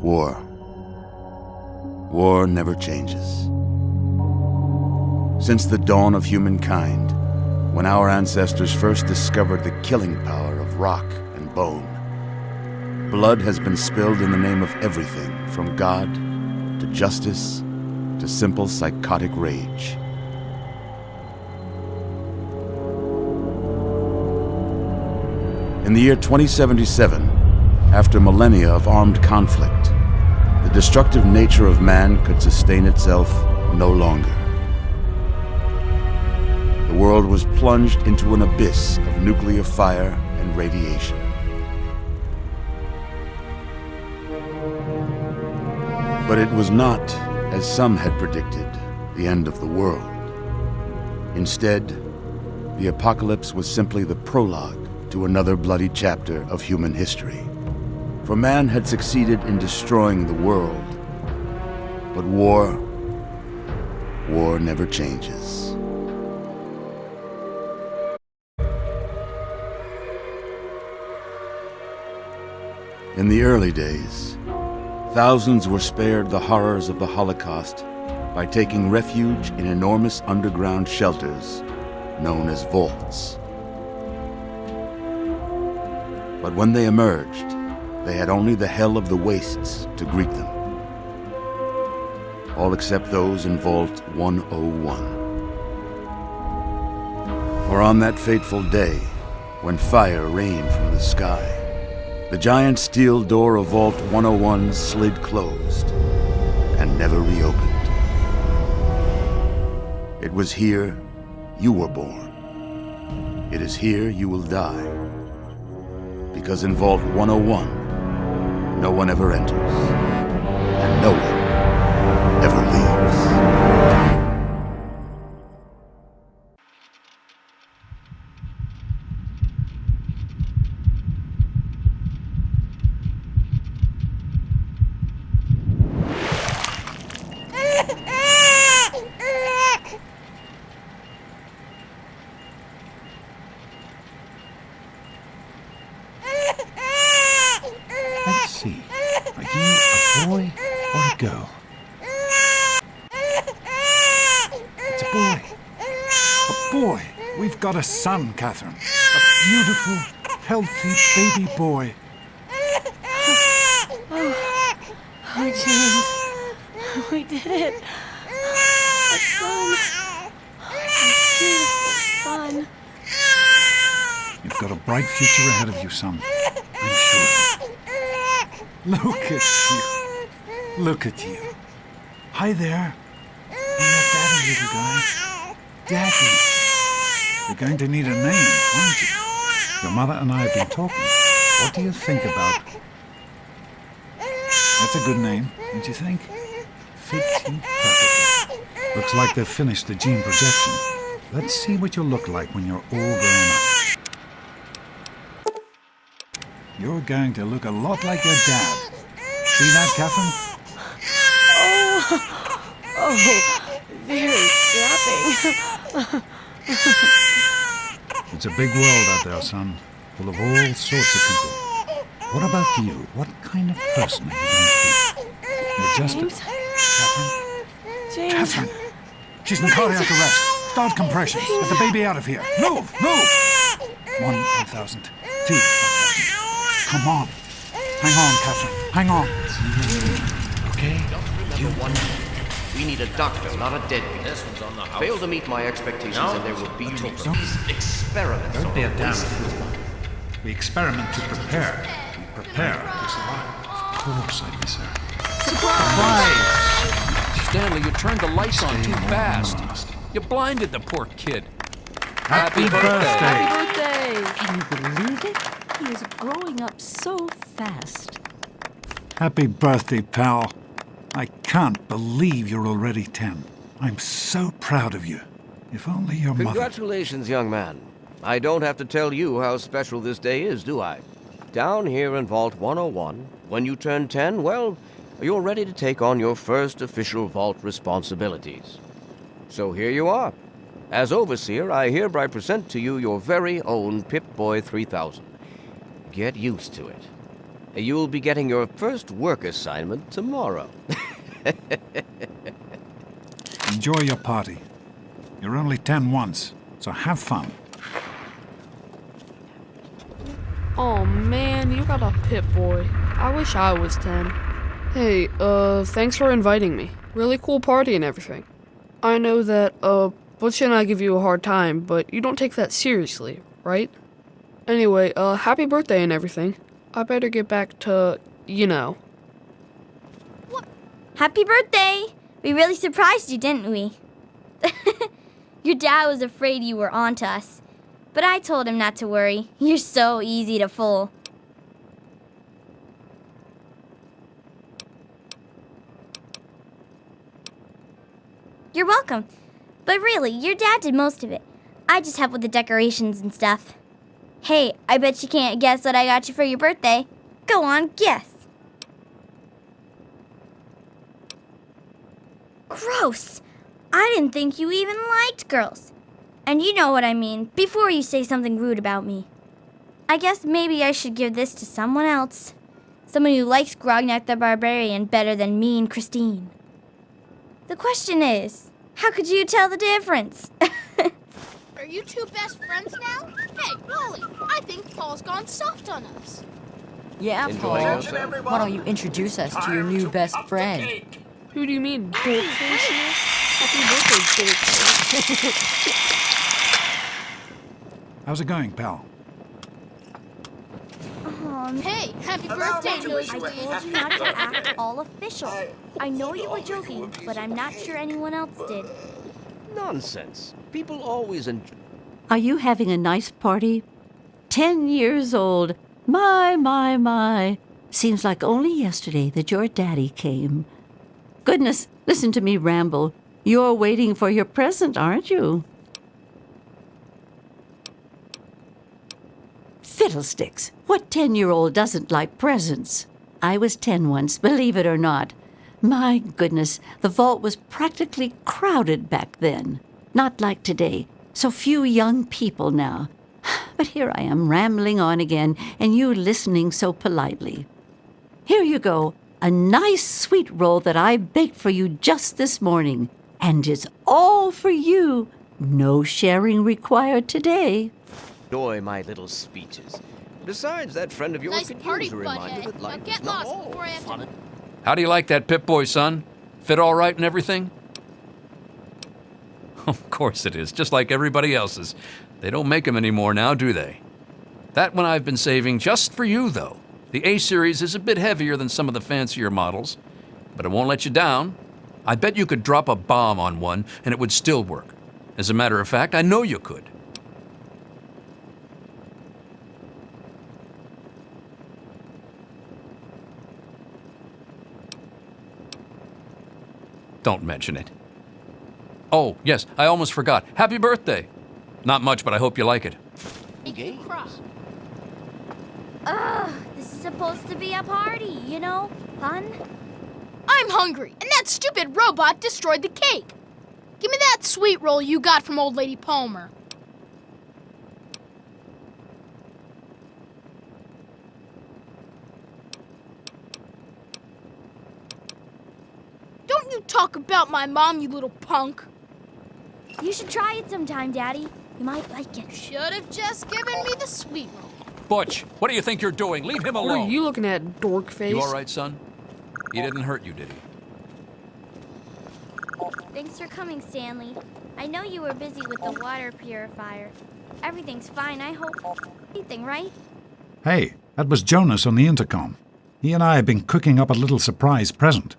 War. War never changes. Since the dawn of humankind, when our ancestors first discovered the killing power of rock and bone, blood has been spilled in the name of everything from God to justice to simple psychotic rage. In the year 2077, after millennia of armed conflict, the destructive nature of man could sustain itself no longer. The world was plunged into an abyss of nuclear fire and radiation. But it was not, as some had predicted, the end of the world. Instead, the apocalypse was simply the prologue to another bloody chapter of human history. For man had succeeded in destroying the world, but war never changes. In the early days, thousands were spared the horrors of the Holocaust by taking refuge in enormous underground shelters known as vaults. But when they emerged, they had only the hell of the wastes to greet them. All except those in Vault 101. For on that fateful day, when fire rained from the sky, the giant steel door of Vault 101 slid closed and never reopened. It was here you were born. It is here you will die. Because in Vault 101, no one ever enters, and no one ever leaves. Let's see. Are you a boy or a girl? It's a boy. A boy. We've got a son, Catherine. A beautiful, healthy baby boy. Oh, James. We did it. A son. A beautiful son. You've got a bright future ahead of you, son. I'm sure. Look at you. Look at you. Hi there. I'm your daddy, little guy. Daddy. You're going to need a name, aren't you? Your mother and I have been talking. What do you think about... That's a good name, don't you think? Fits you perfectly. Looks like they've finished the gene projection. Let's see what you'll look like when you're all grown up. You're going to look a lot like your dad. See that, Catherine? Oh, very strapping. It's a big world out there, son, full of all sorts of people. What about you? What kind of person are you going to be? You're just James? Catherine? James. Catherine! She's in cardiac arrest. Start compressions. Get the baby out of here. Move! Move! 1,000. 2,000. Come on. Hang on, Catherine. Hang on. Okay? Number one, we need a doctor, not a deadbeat. This one's on the house. Fail to meet my expectations and there will be these experiments. Don't be a damn fool. We experiment to prepare. We prepare to survive. Of course I miss her. Surprise! Stanley, you turned the lights on too fast. You blinded the poor kid. Happy birthday! Happy birthday! Can you believe it? He is growing up so fast. Happy birthday, pal. I can't believe you're already 10. I'm so proud of you. If only your mother... Congratulations, young man. I don't have to tell you how special this day is, do I? Down here in Vault 101, when you turn 10, well, you're ready to take on your first official vault responsibilities. So here you are. As Overseer, I hereby present to you your very own Pip-Boy 3000. Get used to it. You'll be getting your first work assignment tomorrow. Enjoy your party. You're only 10 once, so have fun. Oh man, you got a Pip-Boy. I wish I was 10. Hey, thanks for inviting me. Really cool party and everything. I know that, Butch and I give you a hard time, but you don't take that seriously, right? Anyway, happy birthday and everything. I better get back to, you know. Happy birthday! We really surprised you, didn't we? Your dad was afraid you were onto us. But I told him not to worry. You're so easy to fool. You're welcome. But really, your dad did most of it. I just helped with the decorations and stuff. Hey, I bet you can't guess what I got you for your birthday. Go on, guess. Gross! I didn't think you even liked girls. And you know what I mean, before you say something rude about me. I guess maybe I should give this to someone else. Someone who likes Grognak the Barbarian better than me and Christine. The question is, how could you tell the difference? Are you two best friends now? Hey, Wally, I think Paul's gone soft on us. Yeah, Enjoying Paul. yourself? Why don't you introduce us to your new best friend? Who do you mean, Dorkface here? Happy birthday, Dorkface. How's it going, pal? Hey, happy birthday, I Nosebleed. told you not to act all official. I know you were joking, but I'm not sure anyone else did. Nonsense. People always enjoy. Are you having a nice party? 10 years old. My. Seems like only yesterday that your daddy came. Goodness, listen to me ramble. You're waiting for your present, aren't you? Fiddlesticks! What 10-year-old doesn't like presents? I was 10 once, believe it or not. My goodness, the vault was practically crowded back then. Not like today. So few young people now. But here I am rambling on again, and you listening so politely. Here you go, a nice sweet roll that I baked for you just this morning. And it's all for you. No sharing required today. Enjoy my little speeches. Besides, that friend of yours Nice could party, use a reminder butthead. that Now life get is not lost all before I have fun to... How do you like that Pip-Boy, son? Fit all right and everything? Of course it is, just like everybody else's. They don't make them anymore now, do they? That one I've been saving just for you, though. The A-Series is a bit heavier than some of the fancier models, but it won't let you down. I bet you could drop a bomb on one and it would still work. As a matter of fact, I know you could. Don't mention it. Oh, yes, I almost forgot. Happy birthday! Not much, but I hope you like it. Make you cry. Ugh, this is supposed to be a party, you know? Fun? I'm hungry, and that stupid robot destroyed the cake. Give me that sweet roll you got from Old Lady Palmer. Don't you talk about my mom, you little punk. You should try it sometime, Daddy. You might like it. Should have just given me the sweet roll. Butch, what do you think you're doing? Leave him What alone. are you looking at, Dorkface? You all right, son? He didn't hurt you, did he? Thanks for coming, Stanley. I know you were busy with the water purifier. Everything's fine, I hope. Anything, right? Hey, that was Jonas on the intercom. He and I have been cooking up a little surprise present.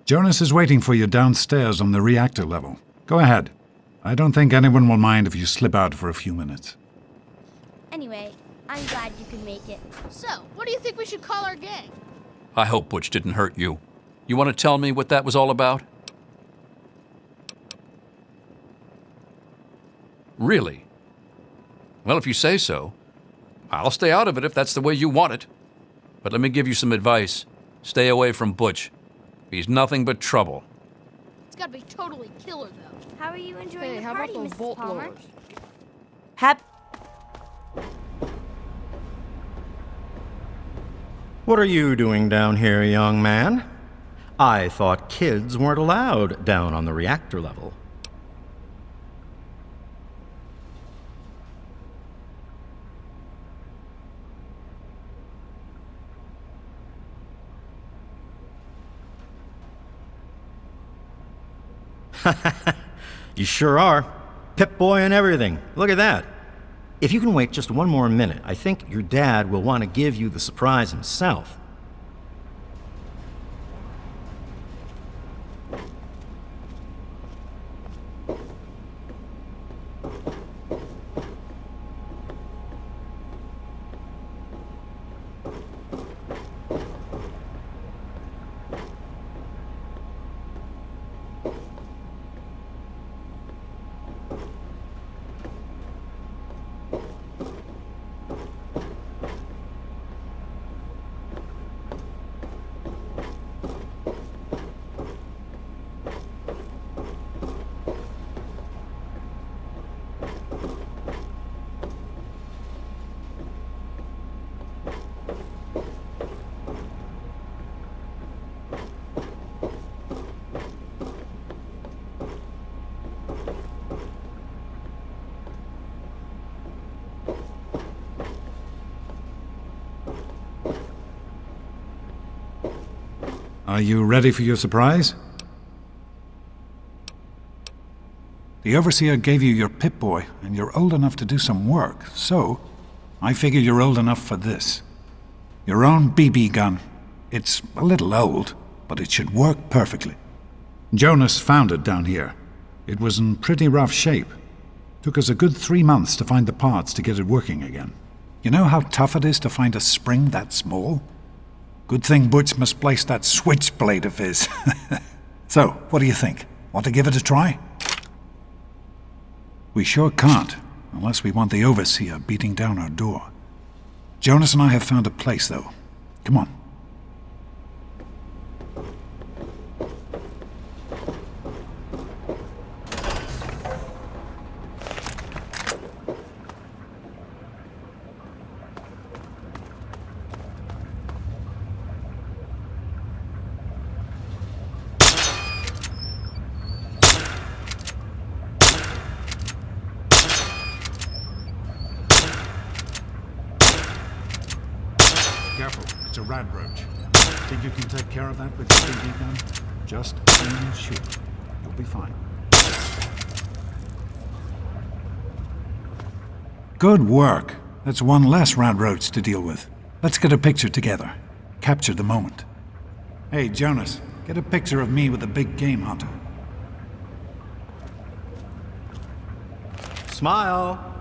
Jonas is waiting for you downstairs on the reactor level. Go ahead. I don't think anyone will mind if you slip out for a few minutes. Anyway, I'm glad you could make it. So, what do you think we should call our gang? I hope Butch didn't hurt you. You want to tell me what that was all about? Really? Well, if you say so, I'll stay out of it if that's the way you want it. But let me give you some advice. Stay away from Butch. He's nothing but trouble. It's gotta be totally killer, though. How are you enjoying Hey, the how party, about the Mrs. vault Palmer? blowers? What are you doing down here, young man? I thought kids weren't allowed down on the reactor level. You sure are. Pip-Boy and everything. Look at that. If you can wait just one more minute, I think your dad will want to give you the surprise himself. Are you ready for your surprise? The Overseer gave you your Pip-Boy, and you're old enough to do some work, so I figure you're old enough for this. Your own BB gun. It's a little old, but it should work perfectly. Jonas found it down here. It was in pretty rough shape. Took us a good 3 months to find the parts to get it working again. You know how tough it is to find a spring that small? Good thing Butch misplaced that switchblade of his. So, what do you think? Want to give it a try? We sure can't, unless we want the Overseer beating down our door. Jonas and I have found a place, though. Come on. Careful, it's a rad roach. Think you can take care of that with your BB gun? Just aim and shoot. You'll be fine. Good work. That's one less rad roach to deal with. Let's get a picture together. Capture the moment. Hey, Jonas, get a picture of me with the big game hunter. Smile.